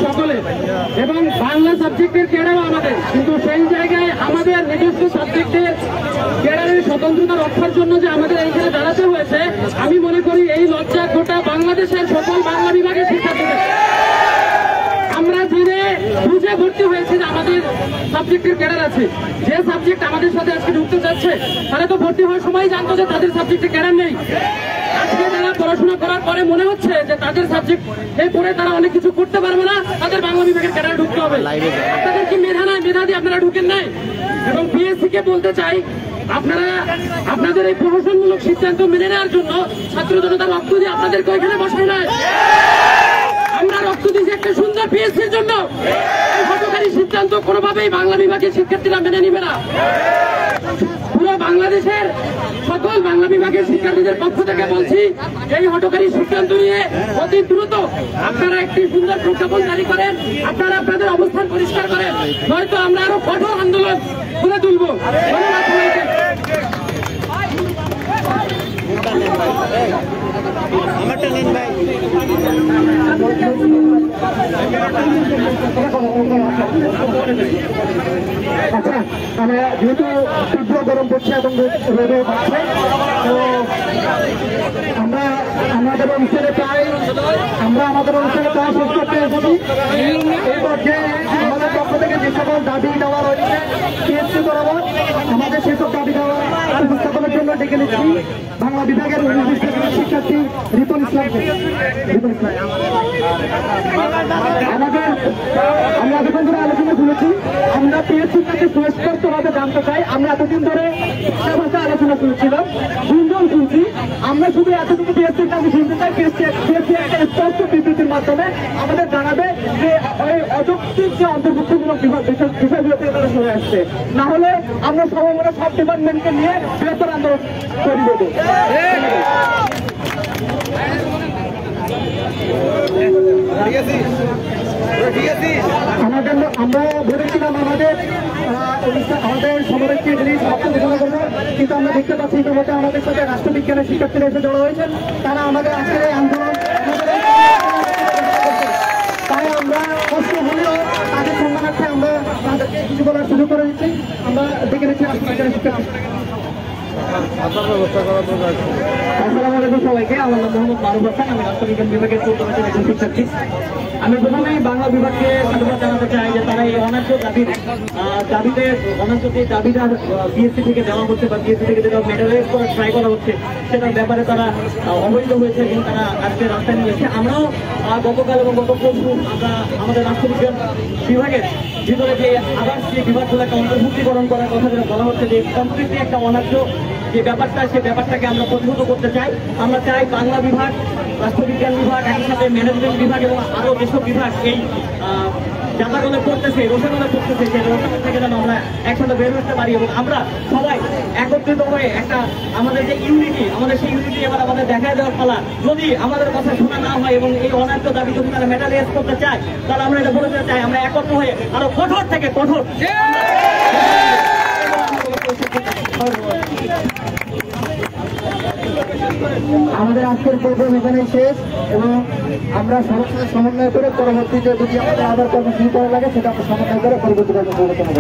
সকলে, এবং বাংলা সাবজেক্টের ক্যাডারও আমাদের, কিন্তু সেই জায়গায় আমাদের নিজস্ব সাবজেক্টের ক্যাডারের স্বতন্ত্রতা রক্ষার জন্য যে আমাদের এইখানে দাঁড়াতে হয়েছে, আমি মনে করি এই লজ্জা গোটা বাংলাদেশের সকল বাংলা বিভাগের শিক্ষার্থীদের। আমরা জেনে বুঝে ভর্তি হয়েছে যে আমাদের সাবজেক্টের ক্যাডার আছে। যে সাবজেক্ট আমাদের সাথে আজকে ঢুকতে চাচ্ছে তারা তো ভর্তি হওয়ার সময় জানতো যে তাদের সাবজেক্টে ক্যাডার নেই। আজকে তারা পড়াশোনা করার পরে মনে হচ্ছে যে তাদের সাবজেক্ট এই পড়ে তারা অনেক কিছু করতে পারবে না, তাদের বাংলা বিভাগের ক্যাডার ঢুকতে হবে। আপনাদের কি মেধা নাই? মেধা দিয়ে আপনারা ঢুকেন নাই। এবং বিএসসি কে বলতে চাই, আপনারা আপনাদের এই প্রহসনমূলক সিদ্ধান্ত মেনে নেওয়ার জন্য ছাত্র জনতা রক্ত দিয়ে আপনাদেরকে ওইখানে বসায় নাই। আমরা রক্ত দিয়েছি একটা সুন্দর পিএসসির জন্য। এই হঠকারী সিদ্ধান্ত কোনোভাবেই বাংলা বিভাগের শিক্ষার্থীরা মেনে নিবে না। পুরো বাংলাদেশের সকল বাংলা বিভাগের শিক্ষার্থীদের পক্ষ থেকে বলছি, এই হঠকারী সিদ্ধান্ত নিয়ে অতি দ্রুত আপনারা একটি সুন্দর প্রজ্ঞাপন জারি করেন, আপনারা আপনাদের অবস্থান পরিষ্কার করেন, নয়তো আমরা আরো কঠোর আন্দোলন করে তুলব। ধন্যবাদ সবাইকে। আচ্ছা, আমরা যেহেতু তীব্র গরম পড়ছে এবং রোদে বাড়ছে, তো আমরা আমাদের অনুষ্ঠানে প্রায় শেষ করতে এসেছি। এই পর্যায়ে আমাদের পক্ষ থেকে যে সকল দাবি দেওয়া রয়েছে পিএসসি বরাবর, আমাদের সেসব দাবি দেওয়া উপস্থাপনের জন্য ডেকে নিচ্ছি বাংলা বিভাগের শিক্ষার্থী রিপন ইসলাম। আমরা এতক্ষণ ধরে আলোচনা শুনেছি, আমরা পিএসসির কাছে সুস্পষ্টভাবে জানতে চাই। আমরা এতদিন ধরে ভাষা আলোচনা শুনছিলাম, গুঞ্জন শুনছি, আমরা শুধু এতটুকু পিএসসির কাছে শুনতে চাই। পিএসসি একটা স্পষ্ট বিবৃতির মাধ্যমে আমাদের জানাবে যে ওই অযৌক্তিক যে অন্তর্ভুক্তিমূলক বিষয়গুলো থেকে তারা সরে আসছে, না হলে আমরা সমমনা সব ডিপার্টমেন্টকে নিয়ে বৃহত্তর আন্দোলন করে দেবো। আমরা ভেবেছিলাম আমাদের সমাবেশকে সমাপ্ত ঘোষণা করবো, কিন্তু আমরা দেখতে পাচ্ছি ইতিমধ্যে আমাদের সাথে রাষ্ট্রবিজ্ঞানের শিক্ষার্থীরা এসে জড়ো হয়েছেন। তারা আমাদের আজকের এই আন্দোলন, তাই আমরা কষ্ট হলেও তাদের সম্মানার্থে আমরা তাদেরকে কিছু বলার সুযোগ করে দিচ্ছি। আমরা দেখে নিচ্ছি রাষ্ট্রবিজ্ঞানের শিক্ষার্থী। আসসালামু আলাইকুম সবাইকে। আমার নাম মোহাম্মদ মারুফ হাসান, আমি রাষ্ট্রবিজ্ঞান বিভাগের 14 বছরের একজন শিক্ষার্থী। আমি প্রথমেই বাংলা বিভাগকে ধন্যবাদ জানাতে চাই যে তারা এই অনার্য দাবিতে দাবিটা বিএসসি থেকে দেওয়া হচ্ছে বা বিএসসি থেকে যেটা মেডালাইজ করার ট্রাই করা হচ্ছে, সেটার ব্যাপারে তারা অবহিত হয়েছে এবং তারা আজকে রাস্তায় নিয়েছে। আমরাও গতকাল এবং গত পরশু আমরা আমাদের রাষ্ট্রবিজ্ঞান বিভাগের ভিতরে যে আবার যে বিভাগগুলোকে অন্তর্ভুক্তিকরণ করার কথা যেটা বলা হচ্ছে, যে কমপ্লিটলি একটা অনার্য যে ব্যাপারটা, সেই ব্যাপারটাকে আমরা প্রতিহত করতে চাই। আমরা চাই বাংলা বিভাগ, রাষ্ট্রবিজ্ঞান বিভাগ, একই সাথে ম্যানেজমেন্ট বিভাগ এবং আরো যেসব বিভাগ এই যাতাগলে পড়তেছে, রোষাগলে পড়তেছে, সেই রোষাগল থেকে যেন আমরা একসাথে বের হতে পারি এবং আমরা সবাই একত্রিত হয়ে একটা আমাদের যে ইউনিটি, আমাদের সেই ইউনিটি এবার আমাদের দেখায় দেওয়ার পালা। যদি আমাদের কথা শোনা না হয় এবং এই অনার্য দাবি যদি তারা মেটালাইজ করতে চায়, তাহলে আমরা এটা বলতে চাই আমরা একত্র হয়ে আরো কঠোর থেকে কঠোর। আমাদের আজকের প্রোগ্রাম এখানে শেষ এবং আমরা সমন্বয় করে পরবর্তীতে যদি আমাদের আবার কর্মসূচি করা লাগে সেটা আমরা সমন্বয় করে পরবর্তী কর্মসূচি করব।